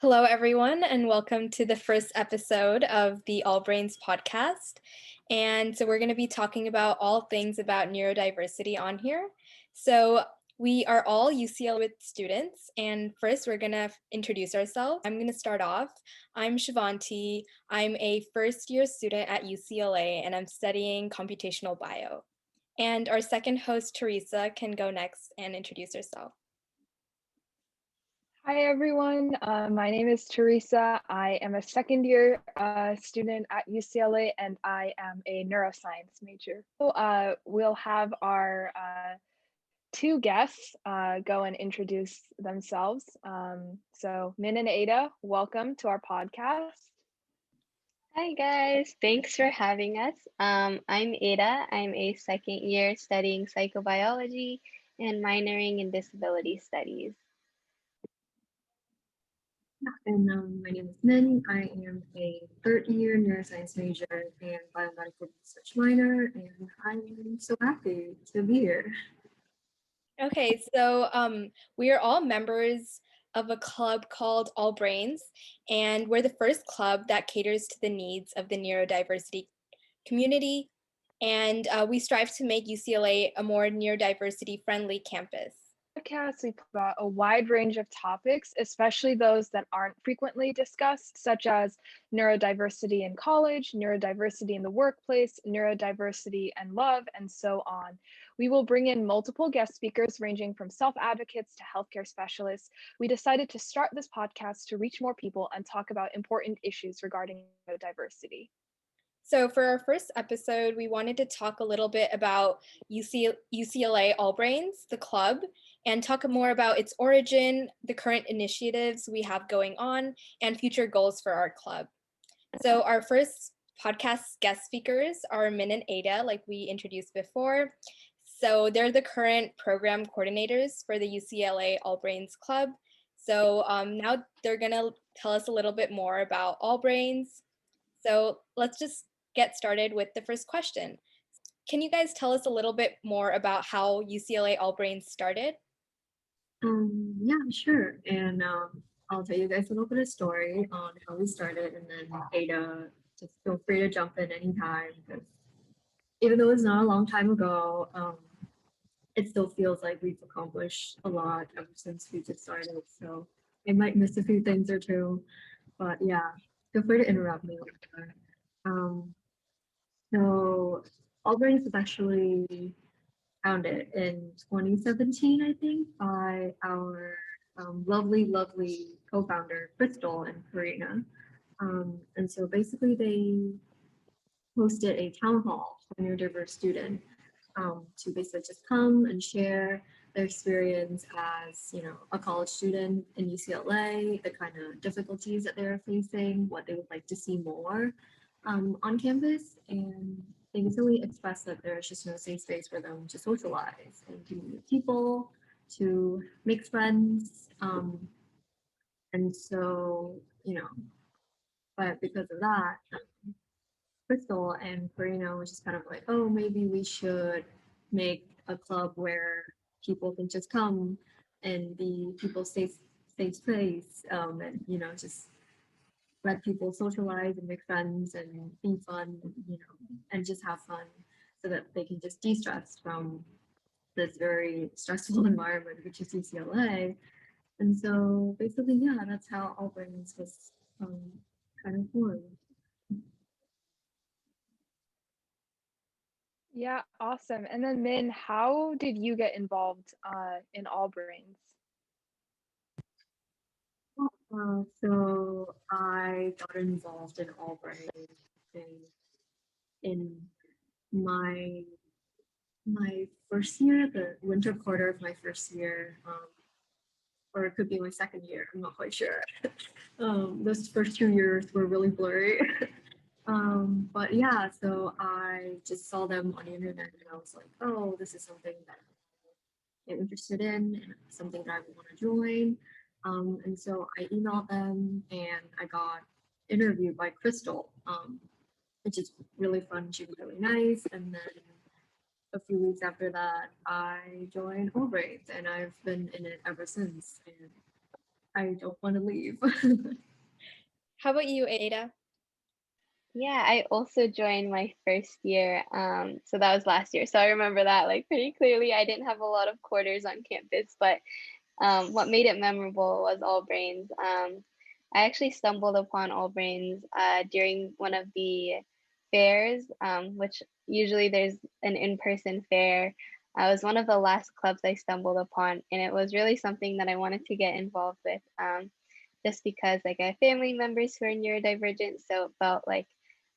Hello, everyone, and welcome to the first episode of the All Brains podcast. And so, we're going to be talking about all things about neurodiversity on here. So, we are all UCLA students, and first, we're going to introduce ourselves. I'm going to start off. I'm Shivanti. I'm a first year student at UCLA, and I'm studying computational bio. And our second host, Teresa, can go next and introduce herself. Hi everyone, my name is Teresa. I am a second year student at UCLA and I am a neuroscience major. We'll have our two guests go and introduce themselves. So Min and Ada, welcome to our podcast. Hi guys, thanks for having us. I'm Ada. I'm a second year studying psychobiology and minoring in disability studies. And my name is Min. I am a third year neuroscience major and biomedical research minor, and I'm so happy to be here. Okay, so we are all members of a club called All Brains, and we're the first club that caters to the needs of the neurodiversity community, and we strive to make UCLA a more neurodiversity friendly campus. Podcast, we put about a wide range of topics, especially those that aren't frequently discussed, such as neurodiversity in college, neurodiversity in the workplace, neurodiversity and love, and so on. We will bring in multiple guest speakers ranging from self-advocates to healthcare specialists. We decided to start this podcast to reach more people and talk about important issues regarding neurodiversity. So for our first episode, we wanted to talk a little bit about UCLA All Brains, the club, and talk more about its origin, the current initiatives we have going on, and future goals for our club. So our first podcast guest speakers are Min and Ada, like we introduced before. So they're the current program coordinators for the UCLA All Brains Club. So now they're gonna tell us a little bit more about All Brains. So let's just get started with the first question. Can you guys tell us a little bit more about how UCLA All Brains started? Yeah, sure. And I'll tell you guys a little bit of story on how we started, and then Ada, just feel free to jump in anytime because even though it's not a long time ago, it still feels like we've accomplished a lot ever since we just started. So I might miss a few things or two, but yeah, feel free to interrupt me later. Um, so Allbirds was actually founded in 2017, I think, by our lovely co-founder Crystal and Karina. And so basically they hosted a town hall for neurodiverse students to basically just come and share their experience as, a college student in UCLA, the kind of difficulties that they're facing, what they would like to see more on campus, and they basically expressed that there's just no safe space for them to socialize and to meet people, to make friends, and so, but because of that, Crystal and Karina was just kind of like, oh, maybe we should make a club where people can just come and be people's safe space, and just let people socialize and make friends and be fun, and just have fun, so that they can just de-stress from this very stressful environment, which is UCLA. And so basically, yeah, that's how All Brains was kind of formed. Yeah, awesome. And then Min, how did you get involved in All Brains? So I got involved in Albright in my first year, the winter quarter of my first year, or it could be my second year. I'm not quite sure. Those first 2 years were really blurry. But yeah, so I just saw them on the internet and I was like, oh, this is something that I'm interested in and something that I want to join. And so I emailed them and I got interviewed by Crystal, which is really fun. She was really nice. And then a few weeks after that, I joined Albright and I've been in it ever since. And I don't want to leave. How about you, Ada? Yeah, I also joined my first year. So that was last year. So I remember that like pretty clearly. I didn't have a lot of quarters on campus, but what made it memorable was All Brains. I actually stumbled upon All Brains during one of the fairs, which usually there's an in-person fair. I was one of the last clubs I stumbled upon, and it was really something that I wanted to get involved with, just because like I have family members who are neurodivergent, so it felt like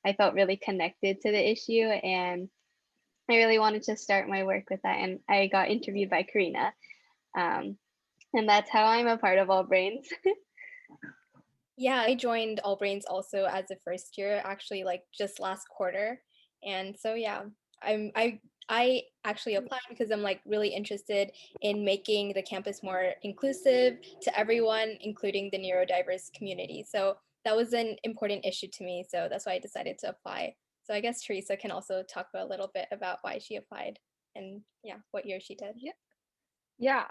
I felt really connected to the issue, and I really wanted to start my work with that. And I got interviewed by Karina, um, and that's how I'm a part of All Brains. Yeah, I joined All Brains also as a first year, actually like just last quarter. And so yeah, I actually applied because I'm like really interested in making the campus more inclusive to everyone, including the neurodiverse community. So that was an important issue to me. So that's why I decided to apply. So I guess Teresa can also talk a little bit about why she applied and yeah, what year she did. Yeah,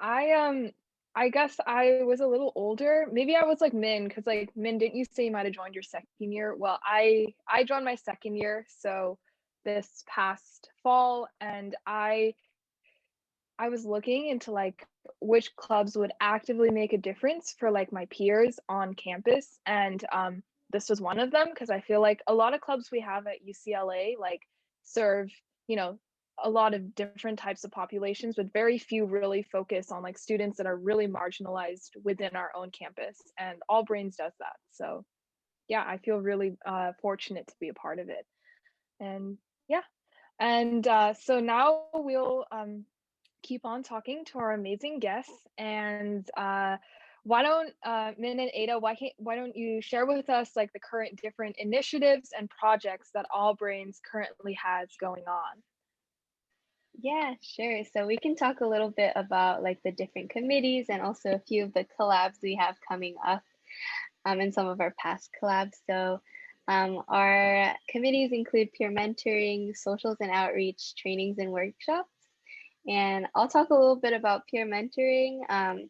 I guess I was a little older. Maybe I was like Min, because like Min, didn't you say you might have joined your second year? Well, I joined my second year, so this past fall, and I was looking into like which clubs would actively make a difference for like my peers on campus, and this was one of them because I feel like a lot of clubs we have at UCLA like serve, you know, a lot of different types of populations, but very few really focus on like students that are really marginalized within our own campus, and All Brains does that. So yeah, I feel really fortunate to be a part of it. And yeah, and so now we'll keep on talking to our amazing guests. And why don't Min and Ada, why don't you share with us like the current different initiatives and projects that All Brains currently has going on? Yeah, sure. So we can talk a little bit about like the different committees and also a few of the collabs we have coming up, and some of our past collabs. So our committees include peer mentoring, socials and outreach, trainings and workshops. And I'll talk a little bit about peer mentoring.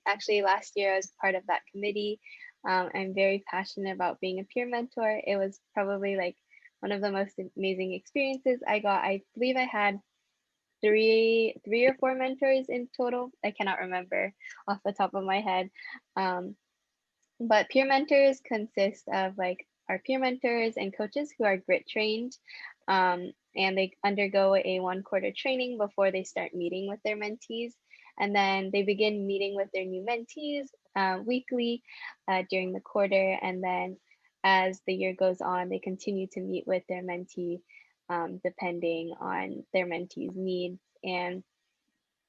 Actually, last year I was part of that committee. I'm very passionate about being a peer mentor. It was probably like one of the most amazing experiences I got. I believe I had three or four mentors in total. I cannot remember off the top of my head. Um, but peer mentors consist of like our peer mentors and coaches who are grit trained, and they undergo a 1 quarter training before they start meeting with their mentees. And then they begin meeting with their new mentees weekly during the quarter. And then as the year goes on, they continue to meet with their mentee depending on their mentee's needs. And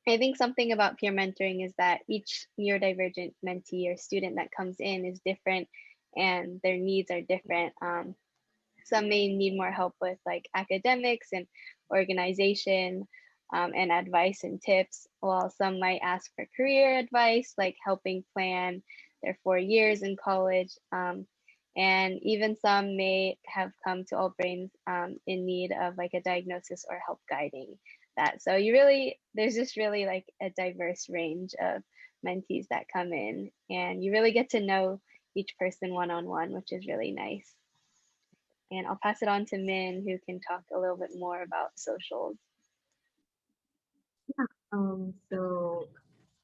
I think something about peer mentoring is that each neurodivergent mentee or student that comes in is different and their needs are different. Some may need more help with like academics and organization, and advice and tips, while some might ask for career advice, like helping plan their 4 years in college. And even some may have come to All Brains in need of like a diagnosis or help guiding that. So there's just really like a diverse range of mentees that come in, and you really get to know each person one on one, which is really nice. And I'll pass it on to Min, who can talk a little bit more about socials. So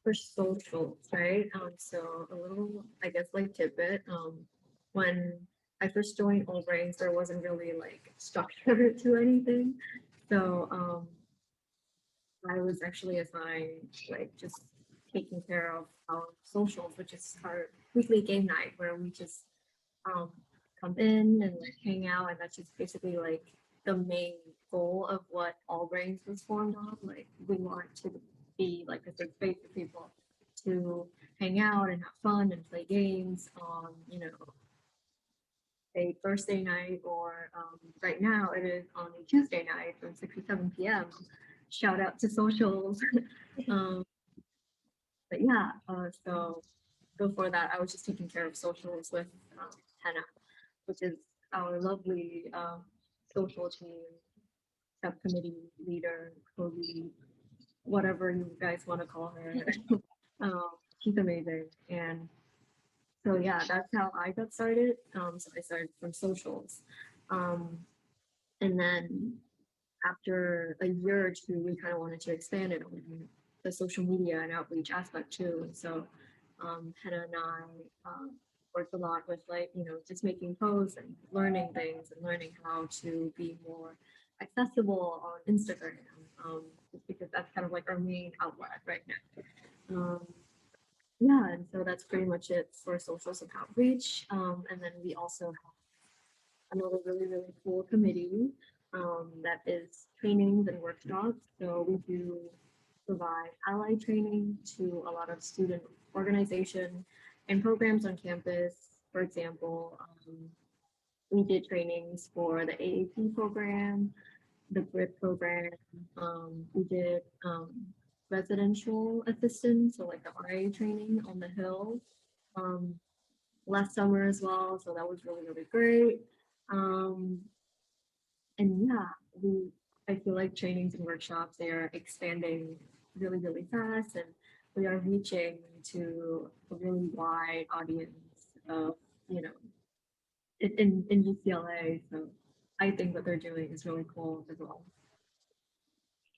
for socials, right? So a little, I guess, like tidbit. When I first joined All Brains, there wasn't really like structure to anything. So I was actually assigned like just taking care of our socials, which is our weekly game night where we just um come in and like hang out, and that's just basically like the main goal of what All Brains was formed on. Like we want to be like a safe space for people to hang out and have fun and play games on, a Thursday night, or right now it is on a Tuesday night from 6 to 7 p.m. Shout out to socials. um, but yeah, so before that, I was just taking care of socials with Hannah, which is our lovely social team subcommittee leader, co-lead, whatever you guys want to call her. um, she's amazing, and So yeah, that's how I got started. So I started from socials. Um, and then after a year or two, we kind of wanted to expand it on the social media and outreach aspect too. And so Hannah and I worked a lot with like, just making posts and learning things and learning how to be more accessible on Instagram, just because that's kind of like our main outlet right now. Yeah, and so that's pretty much it for socials and outreach. And then we also have another really, really cool committee that is trainings and workshops. So we do provide ally training to a lot of student organization and programs on campus. For example, we did trainings for the AAP program, the GRIP program. We did residential assistance, so like the RA training on the Hill um, last summer as well. So that was really, really great. Um, and yeah, I feel like trainings and workshops, they are expanding really, really fast, and we are reaching to a really wide audience of, you know, in UCLA. So I think what they're doing is really cool as well.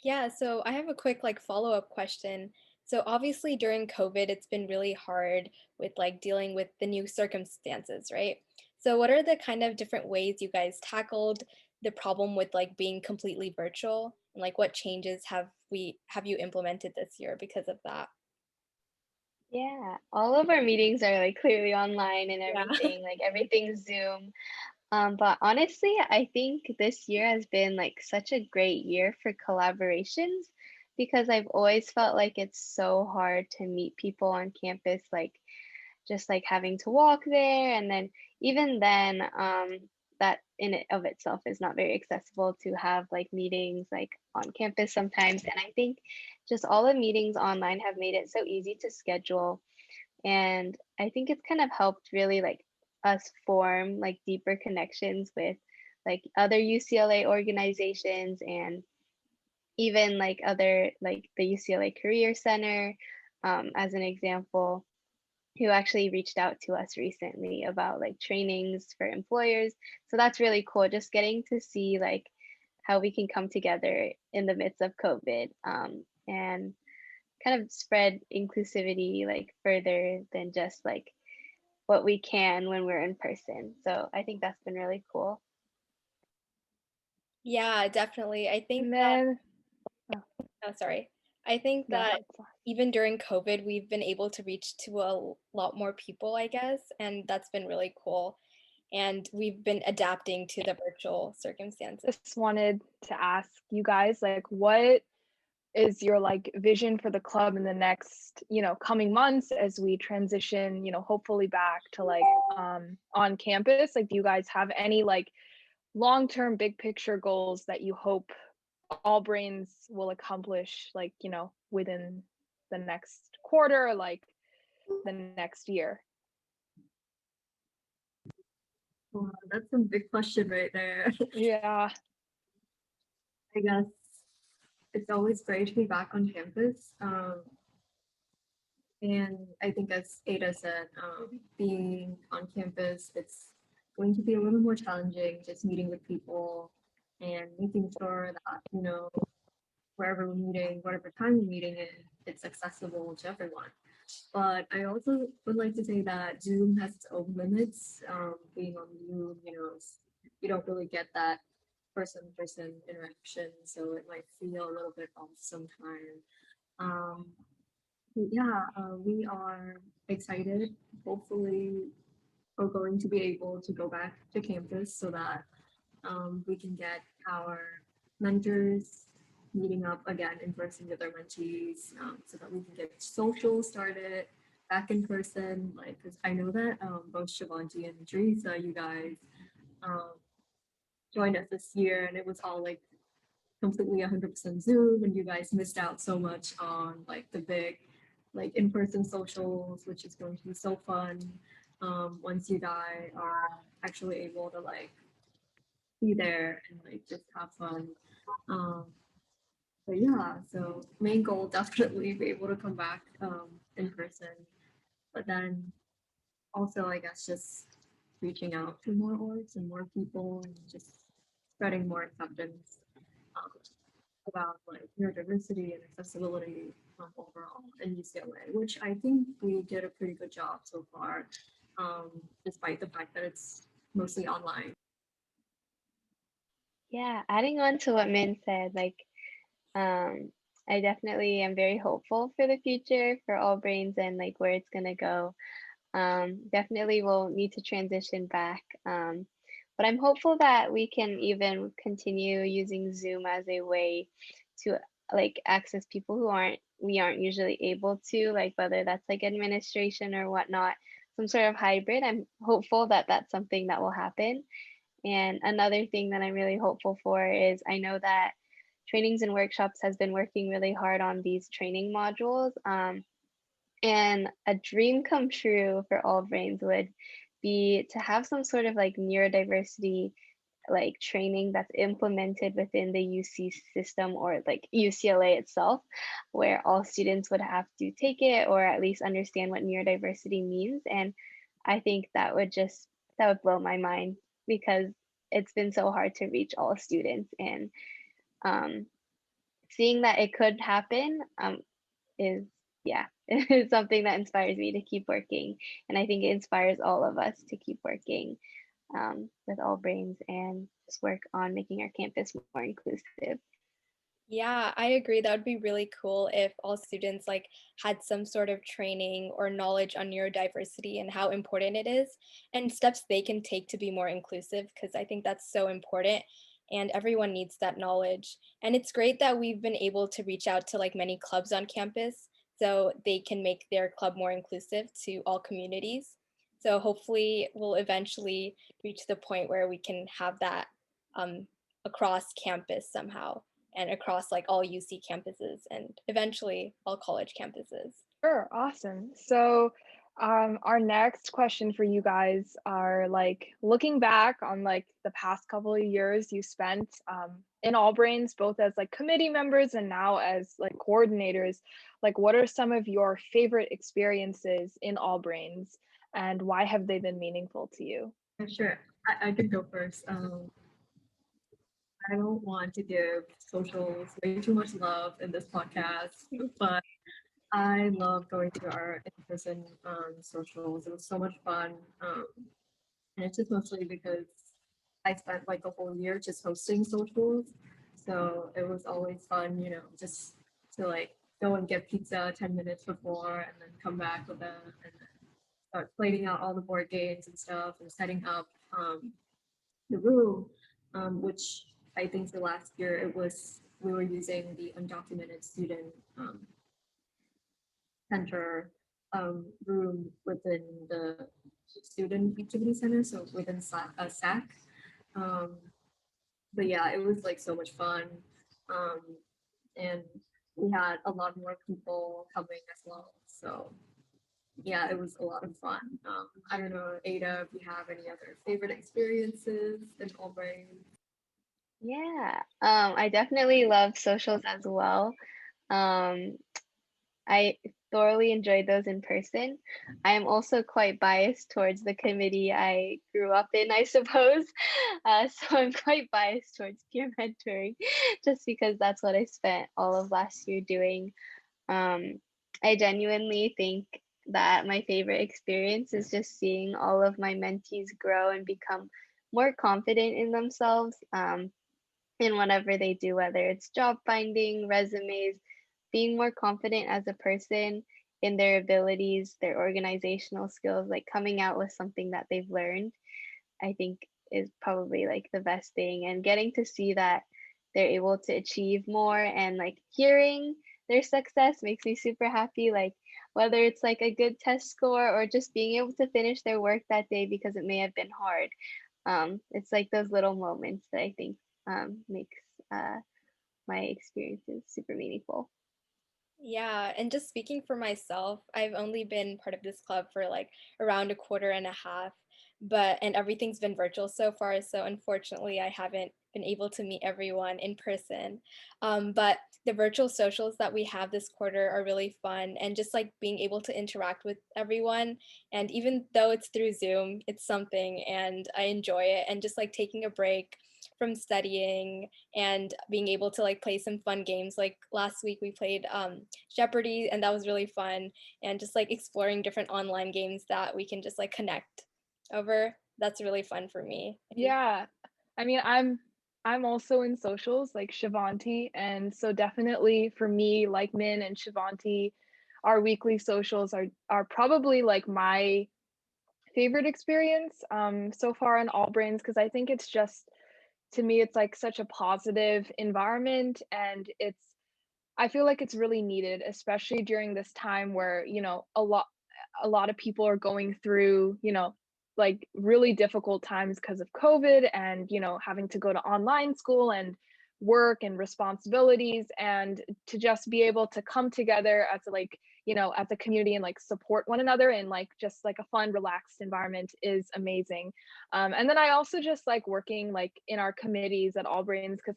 Yeah, so I have a quick like follow-up question. So obviously during COVID, it's been really hard with like dealing with the new circumstances, right? So what are the kind of different ways you guys tackled the problem with like being completely virtual? And like what changes have you implemented this year because of that? Yeah, all of our meetings are like clearly online and Yeah. everything, like everything's Zoom. But honestly, I think this year has been like such a great year for collaborations because I've always felt like it's so hard to meet people on campus, like just like having to walk there. And then even then, that in it of itself is not very accessible to have like meetings like on campus sometimes. And I think just all the meetings online have made it so easy to schedule. And I think it's kind of helped really like us form like deeper connections with like other UCLA organizations and even like other like the UCLA Career Center, as an example, who actually reached out to us recently about like trainings for employers. So that's really cool. Just getting to see like how we can come together in the midst of COVID, and kind of spread inclusivity like further than just like what we can when we're in person. So I think that's been really cool. Yeah, definitely. I think And that, then, oh, sorry. I think go that ahead. even during COVID, we've been able to reach to a lot more people, I guess, and that's been really cool. And we've been adapting to the virtual circumstances. Just wanted to ask you guys, like, what is your like vision for the club in the next, coming months as we transition, hopefully back to like on campus? Like, do you guys have any like long-term big picture goals that you hope all brains will accomplish, like, within the next quarter or like the next year? Wow, that's a big question right there. Yeah. I guess it's always great to be back on campus. And I think as Ada said, being on campus, it's going to be a little more challenging, just meeting with people and making sure that, wherever we're meeting, whatever time we're meeting in, it's accessible to everyone. But I also would like to say that Zoom has its own limits. Being on Zoom, you don't really get that person-to-person interaction, so it might feel a little bit off sometimes. Um, yeah, we are excited. Hopefully, we're going to be able to go back to campus so that we can get our mentors meeting up again in person with our mentees, so that we can get social started back in person. Like, because I know that both Shivanti and Teresa, you guys um, joined us this year, and it was all like completely 100% Zoom, and you guys missed out so much on like the big, like in-person socials, which is going to be so fun once you guys are actually able to like be there and like just have fun. Um, but yeah, so main goal definitely be able to come back in person, but then also, I guess, just reaching out to more orgs and more people and just spreading more acceptance um, about like neurodiversity and accessibility overall in UCLA, which I think we did a pretty good job so far, despite the fact that it's mostly online. Yeah, adding on to what Min said, like um, I definitely am very hopeful for the future for All Brains and like where it's gonna go. Definitely will need to transition back. But I'm hopeful that we can even continue using Zoom as a way to like access people who we aren't usually able to, like whether that's like administration or whatnot, some sort of hybrid. I'm hopeful that that's something that will happen. And another thing that I'm really hopeful for is I know that trainings and workshops has been working really hard on these training modules. And a dream come true for All Brains would be to have some sort of like neurodiversity like training that's implemented within the UC system or like UCLA itself, where all students would have to take it or at least understand what neurodiversity means. And I think that would blow my mind because it's been so hard to reach all students and um, seeing that it could happen is yeah is something that inspires me to keep working, and I think it inspires all of us to keep working with All Brains and just work on making our campus more inclusive. Yeah, I agree. That would be really cool if all students like had some sort of training or knowledge on neurodiversity and how important it is and steps they can take to be more inclusive because I think that's so important and everyone needs that knowledge. And it's great that we've been able to reach out to like many clubs on campus so they can make their club more inclusive to all communities. So hopefully we'll eventually reach the point where we can have that um, across campus somehow and across like all UC campuses and eventually all college campuses. Sure, awesome. So, our next question for you guys are like looking back on like the past couple of years you spent in All Brains, both as like committee members and now as like coordinators. Like, what are some of your favorite experiences in All Brains, and why have they been meaningful to you? Yeah, sure, I could go first. I don't want to give socials way too much love in this podcast, but I love going to our in-person socials. It was so much fun. And it's just mostly because I spent like a whole year just hosting socials. So it was always fun, just to like go and get pizza 10 minutes before and then come back with them and then start plating out all the board games and stuff and setting up the room, which I think for last year we were using the undocumented student center room within the student activity center, so within SAC. Um, but yeah, it was like so much fun. Um, and we had a lot more people coming as well. So yeah, it was a lot of fun. I don't know, Ada, if you have any other favorite experiences in Albright. Yeah, I definitely love socials as well. um, I thoroughly enjoyed those in person. I am also quite biased towards the committee I grew up in, I suppose. So I'm quite biased towards peer mentoring just because that's what I spent all of last year doing. Um, I genuinely think that my favorite experience is just seeing all of my mentees grow and become more confident in themselves. In whatever they do, whether it's job finding, resumes, being more confident as a person in their abilities, their organizational skills, like coming out with something that they've learned, I think is probably like the best thing. And getting to see that they're able to achieve more and like hearing their success makes me super happy. Like whether it's like a good test score or just being able to finish their work that day because it may have been hard. It's like those little moments that I think makes uh, my experiences super meaningful. Yeah, and just speaking for myself, I've only been part of this club for like around a quarter and a half, and everything's been virtual so far, so unfortunately I haven't been able to meet everyone in person. But the virtual socials that we have this quarter are really fun, and just like being able to interact with everyone, and even though it's through Zoom, it's something, and I enjoy it, and just like taking a break from studying and being able to like play some fun games. Like last week we played Jeopardy, and that was really fun, and just like exploring different online games that we can just like connect over. That's really fun for me. Yeah. I mean, I'm also in socials like Shivanti, and so definitely for me, like Min and Shivanti, our weekly socials are probably like my favorite experience so far in All Brains, because I think it's just, to me it's like such a positive environment, and I feel like it's really needed, especially during this time where, a lot of people are going through, like really difficult times because of COVID, and, having to go to online school and work and responsibilities, and to just be able to come together as like, as a community, and like support one another in like just like a fun, relaxed environment is amazing. And then I also just like working like in our committees at All Brains, because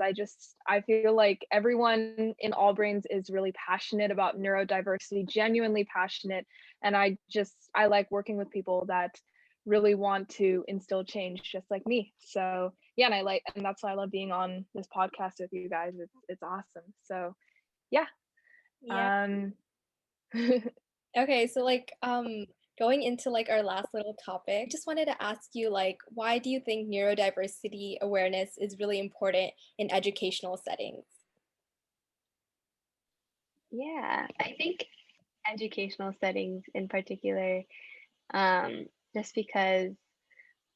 I feel like everyone in All Brains is really passionate about neurodiversity, genuinely passionate, and I like working with people that really want to instill change just like me. So yeah, and that's why I love being on this podcast with you guys. It's awesome. So yeah. Yeah. Um Okay, so like going into like our last little topic, just wanted to ask you like why do you think neurodiversity awareness is really important in educational settings? Yeah, I think educational settings in particular, um, just because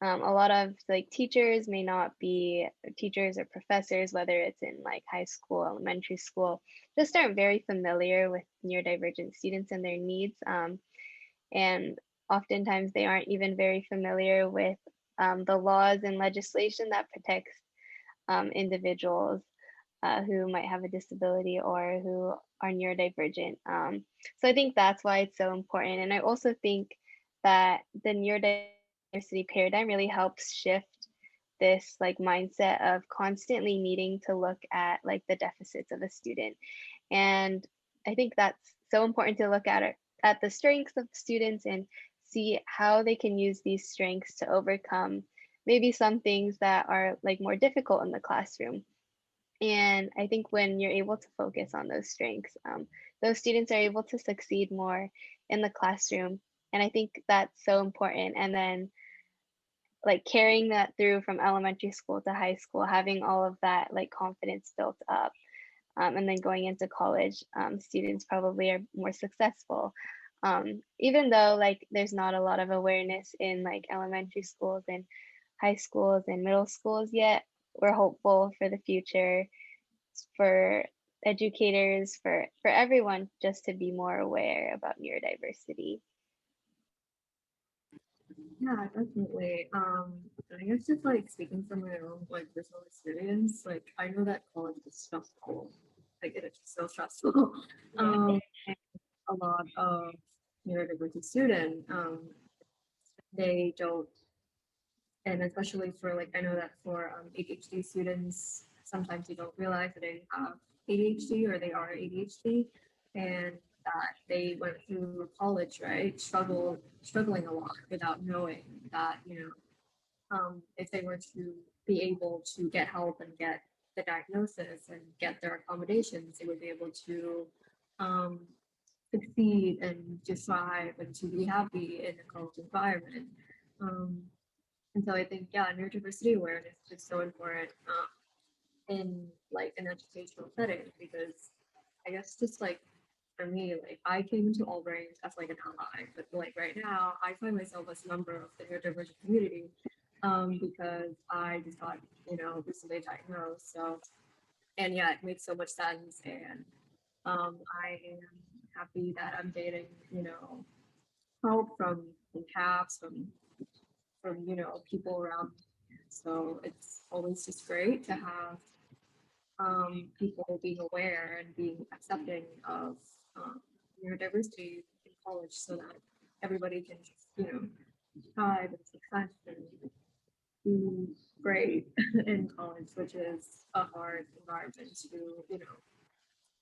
a lot of like teachers may not be teachers or professors, whether it's in like high school, elementary school, just aren't very familiar with neurodivergent students and their needs. And oftentimes they aren't even very familiar with the laws and legislation that protects individuals who might have a disability or who are neurodivergent. So I think that's why it's so important. And I also think that the neurodiversity paradigm really helps shift this like mindset of constantly needing to look at like the deficits of a student. And I think that's so important to look at the strengths of students and see how they can use these strengths to overcome maybe some things that are like more difficult in the classroom. And I think when you're able to focus on those strengths, those students are able to succeed more in the classroom. And I think that's so important. And then, like, carrying that through from elementary school to high school, having all of that, like, confidence built up, and then going into college, students probably are more successful. Even though, like, there's not a lot of awareness in, like, elementary schools and high schools and middle schools yet, we're hopeful for the future for educators, for everyone, just to be more aware about neurodiversity. Yeah, definitely. I guess just like speaking from my own like personal experience, like I know that college is stressful. Like it is so stressful. And a lot of neurodivergent student, they don't, and especially for like I know that for ADHD students, sometimes they don't realize that they have ADHD or they are ADHD, and that they went through college, right? Struggling a lot without knowing that, if they were to be able to get help and get the diagnosis and get their accommodations, they would be able to um, succeed and to thrive and to be happy in a college environment. Um, and so I think, yeah, neurodiversity awareness is just so important in like an educational setting because I guess just like for me, like I came into All Brains as like an ally, but like right now I find myself as a member of the neurodivergent community because I just got, recently diagnosed. So, and yeah, it makes so much sense. And I am happy that I'm getting, help from CAPS, from people around. So it's always just great to have people being aware and being accepting of um, neurodiversity in college, so that everybody can just strive and success and do great in college, which is a hard environment to,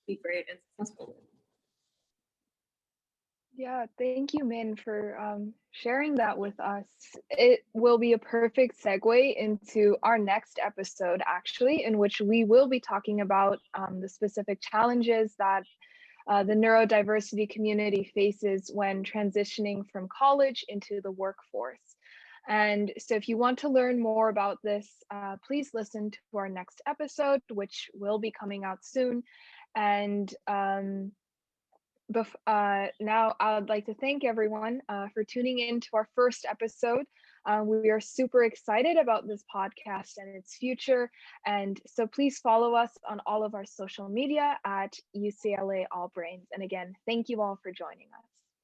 be great and successful in. Yeah, thank you, Min, for sharing that with us. It will be a perfect segue into our next episode, actually, in which we will be talking about the specific challenges that the neurodiversity community faces when transitioning from college into the workforce. And so if you want to learn more about this, please listen to our next episode, which will be coming out soon. And now I would like to thank everyone for tuning in to our first episode. We are super excited about this podcast and its future. And so please follow us on all of our social media at UCLA All Brains. And again, thank you all for joining us.